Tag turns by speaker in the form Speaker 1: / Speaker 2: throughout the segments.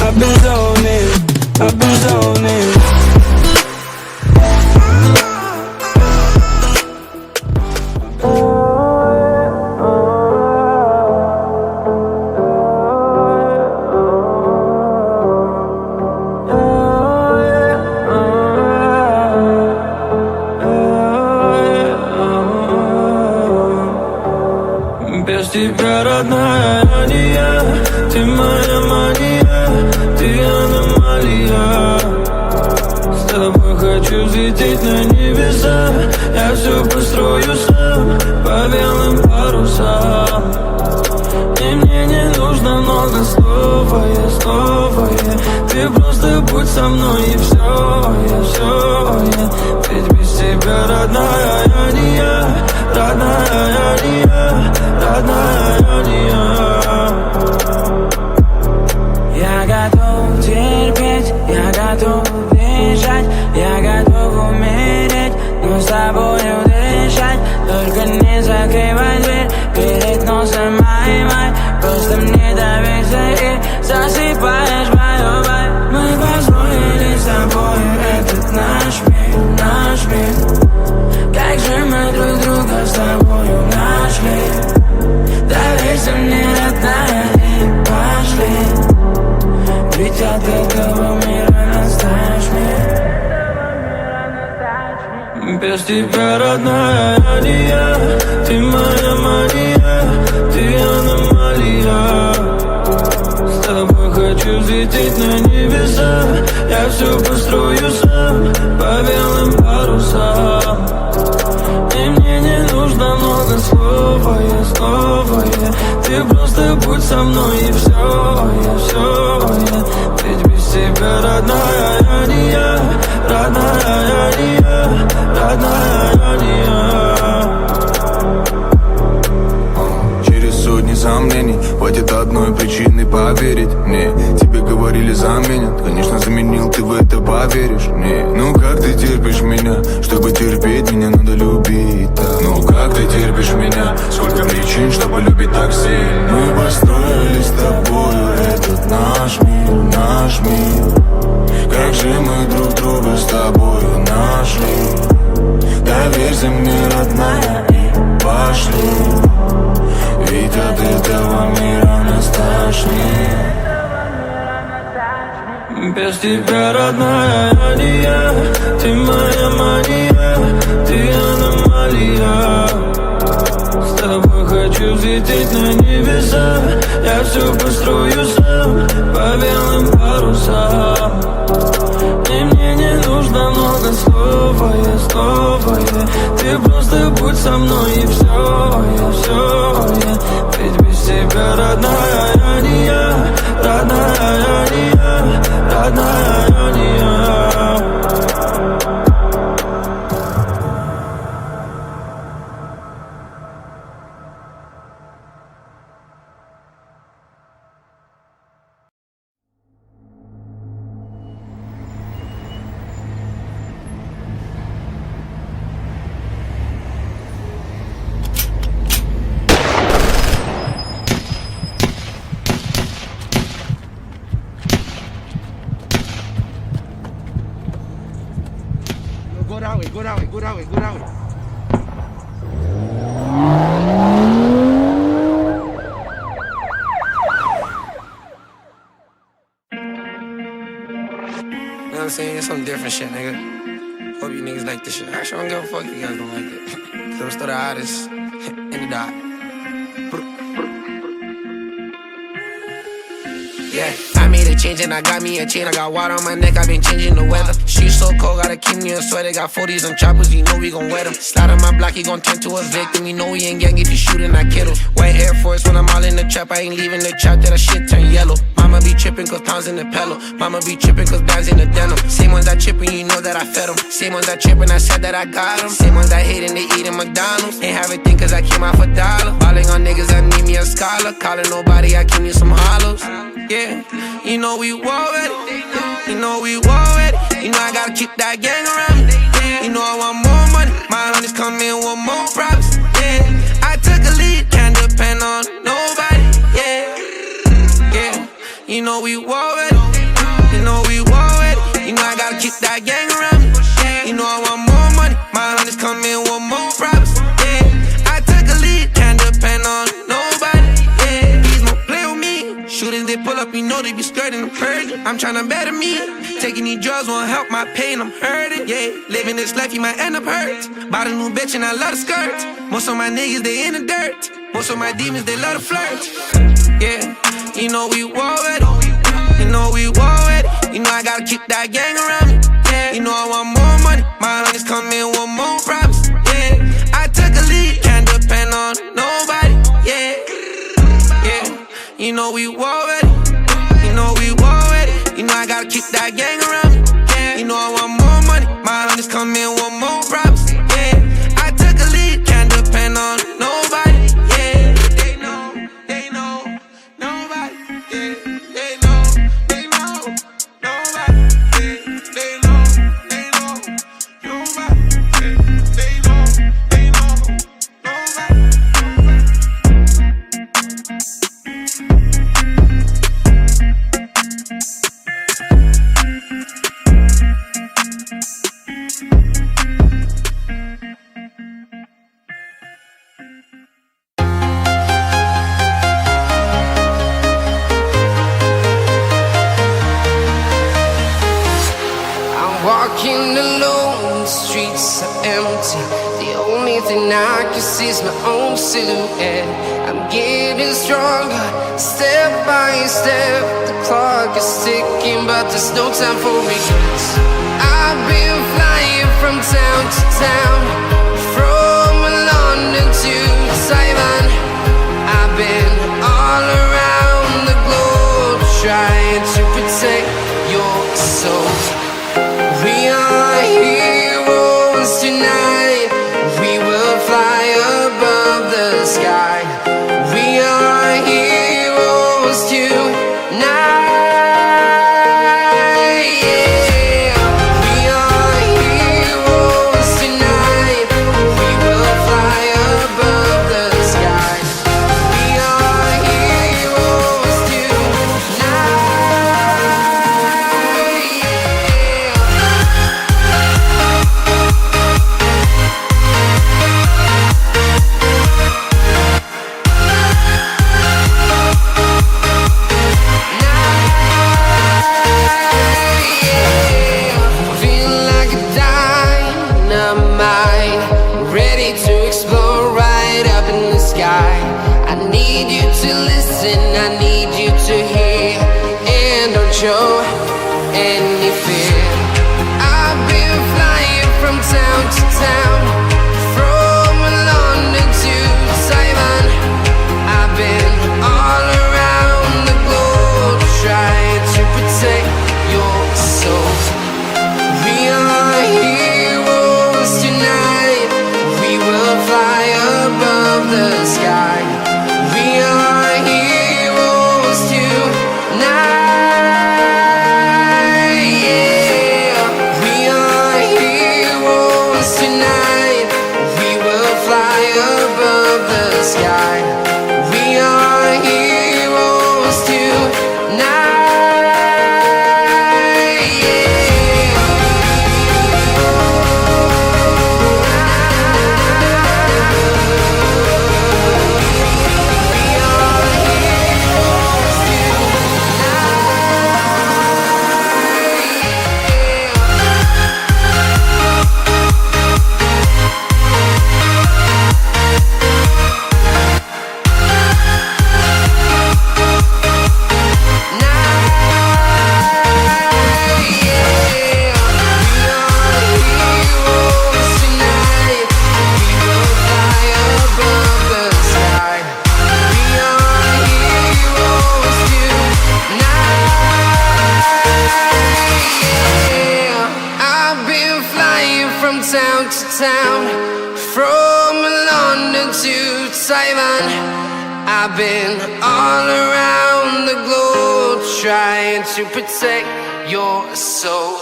Speaker 1: I've been zoning, I've been zoning. Без тебя, родная, я не я. Ты моя мания, ты аномалия. С тобой хочу взлететь на небеса. Я все построю сам, по белым парусам. И мне не нужно много слов, ты просто будь со мной и все, я. Ведь без тебя, родная, я не я. Родная, я не я. Родная, я не я.
Speaker 2: Я готов терпеть, я готов бежать, я готов умереть, но с тобою дышать. Только не закрывай дверь перед носом май. Просто мне доверься и засыпаешь мою боль. Мы построили с тобою этот наш мир. Как же мы друг друга с тобою нашли. Доверься мне, родная, и пошли. Ведь от этого мира настать мир.
Speaker 1: Без тебя, родная, я не я. Ты моя мания, ты аномалия. С тобой хочу взлететь на небеса. Я все построю сам, по белым парусам. И мне не нужно много слов, я. Ты просто будь со мной и все, я. Ведь без тебя, родная, я не я. Родная, я не я. Родная, я не я.
Speaker 3: Через сотни сомнений хватит одной причины поверить мне. Тебе говорили заменят, конечно заменил, ты в это поверишь мне. Ну как ты терпишь меня? Чтобы терпеть меня надо любить так. Ну как ты терпишь меня? Сколько причин, чтобы любить так сильно. Мы построили с тобою этот наш мир. Как же мы друг друга с тобою нашли. Доверься мне, родная, и пошли. Ведь от этого мира нас тошнит.
Speaker 1: Без тебя, родная, я не я. Ты моя мания, ты аномалия. С тобой хочу взлететь на небеса. Я все построю сам, по белым парусам. И мне не нужно много слов, я. Ты просто будь со мной и все, я. Ведь без тебя, родная, я не я. Родная, я не я. Родная, я не я.
Speaker 4: Go that way.
Speaker 5: You know what I'm saying? It's some different shit, nigga. Hope you niggas like this shit. Actually, I don't give a fuck if you guys don't like it. Cause I'm still the hottest in the dot. Yeah, I made a change and I got me a chain. I got water on my neck, I been changing the weather. She's so cold, gotta keep me a sweater. Got 40s and choppers, you know we gon' wet them. Slide on my block, he gon' turn to a victim. You know we ain't gang if you shootin', I kill him. White Air Force when I'm all in the trap. I ain't leaving the trap, that shit turn yellow. Mama be trippin' cause pounds in the pillow. Mama be trippin' cause bags in the denim. Same ones that trippin', you know that I fed them. Same ones that trippin', I said that I got them. Same ones that hatin', they eatin' McDonald's. Ain't have a thing cause I came out for dollar. Balling on niggas that need me a scholar. Calling nobody, I keep me some hollows. Yeah, you know we war with it. You know we war with it. You know I gotta keep that gang around me. You know I want more money. My honeys come in with more props. Yeah, I took a lead, can't depend on nobody. Yeah, you know we war with it. You know we war with it. You know I gotta keep that gang around me. You know I want more money. My honeys come in with more problems. Yeah, I took a lead, can't depend on nobody. Yeah, please don't play with me. Shooters they pull up, you know they be skirting the purging. I'm tryna better me. Taking these drugs won't help my pain, I'm hurting. Yeah, living this life you might end up hurt. Bought a new bitch and I love the skirt. Most of my niggas they in the dirt. Most of my demons they love to flirt. Yeah, you know we war with it. You know we war with it. You know I gotta keep that gang around me. Yeah, you know I want more money. My honeys come in with more problems. Yeah, I took a lead, can't depend on nobody. Yeah, yeah, you know we war with it. You know we war with it. You know I gotta keep that gang around me. Yeah, you know I want more money. My honeys come in with more problems. Yeah, I took a lead, can't depend on nobody. Yeah, they know, nobody. Yeah, they know, nobody. Yeah, they know, nobody. Yeah, they know, nobody.
Speaker 6: Walking alone, the streets are empty. The only thing I can see is my own silhouette. I'm getting stronger, step by step. The clock is ticking, but there's no time for regrets. I've been flying from town to town, from London to Taiwan. I've been all around the globe, trying to protect your soul. We are heroes tonight. We will fly above the sky. We are heroes tonight. Yeah. We are heroes tonight. We will fly above the sky. We are heroes tonight. Show any fear. I've been flying from town to town, from London to Taiwan. I've been all around the globe, trying to protect your soul. We are heroes tonight. We will fly above the sky. We are heroes tonight. From London to Taiwan, I've been all around the globe, trying to protect your soul.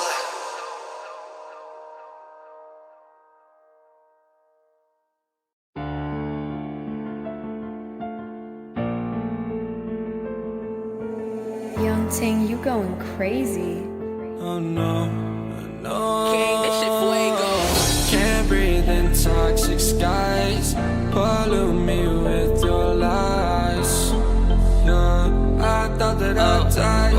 Speaker 7: Young Ting, you going crazy.
Speaker 1: Oh no, no.
Speaker 5: King, this shit fuego.
Speaker 1: Can't breathe in toxic skies. Pollute me with your lies. Yeah, I thought that I'd die.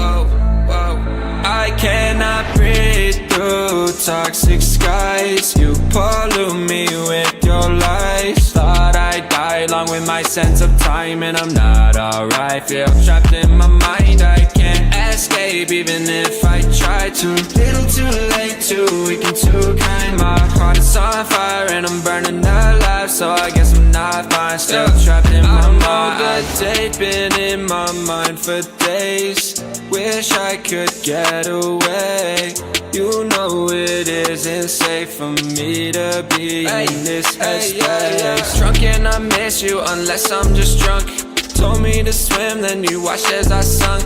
Speaker 1: I cannot breathe through toxic skies. You pollute me with your lies. Thought I'd die along with my sense of time, and I'm not alright. Feel trapped in my mind, I can't escape even if I try to. Little too late, too weak and too kind. My heart is on fire and I'm burning alive, so I guess I'm not fine. Still trapped in my mind. The date been in my mind for days. Wish I could get away. You know it isn't safe for me to be in this headspace. Drunk and I miss you unless I'm just drunk. Told me to swim, then you watched as I sunk.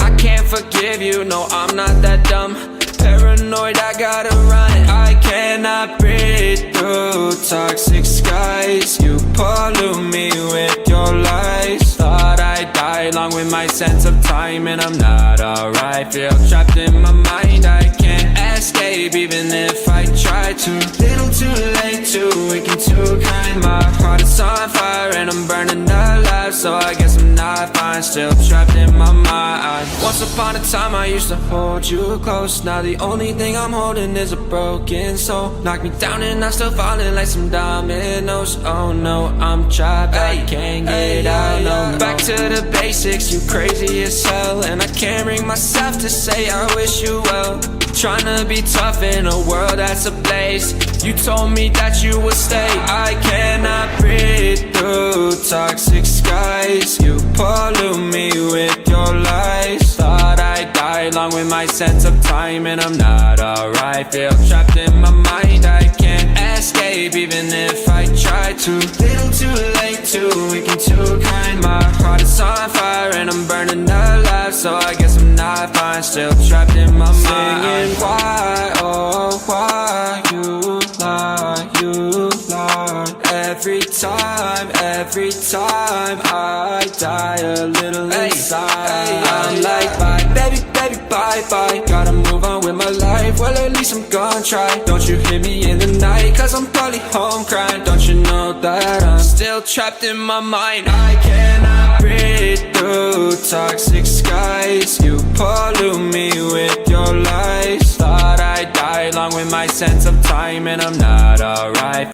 Speaker 1: I can't forgive you, no, I'm not that dumb. Paranoid, I gotta run. I cannot breathe through toxic skies. You pollute me with your lies. Thought I'd die along with my sense of time, and I'm not alright. Feel trapped in my mind, I can't escape even if I try to. Little too late, too weak and too kind. My heart is on fire and I'm burning alive, so I guess I'm not fine. Still trapped in my mind. Once upon a time I used to hold you close. Now the only thing I'm holding is a broken soul. Knock me down and I'm still falling like some dominoes. Oh no, I'm trapped, I can't get out, no. Back to the basics, you crazy as hell. And I can't bring myself to say I wish you well. Tryna be tough in a world that's ablaze. You told me that you would stay. I cannot breathe through toxic skies. You pollute me with your lies. Thought I'd die along with my sense of time, and I'm not alright. Feel trapped in my mind, I can't escape even if I try to. Little too late, too weak and too kind. My heart is on fire and I'm burning alive, so I guess I'm not fine. Still trapped in my mind. Singing why, oh why you lie, you lie. Every time I die a little inside. I'm like bye, baby, baby, bye, bye. Gotta move on with my life, well at least I'm gonna try. Don't you hear me in the night, cause I'm probably home crying. Don't you know that I'm still trapped in my mind. I cannot breathe through toxic skies. You pollute me with your lies. Thought I'd die along with my sense of time, and I'm not alright.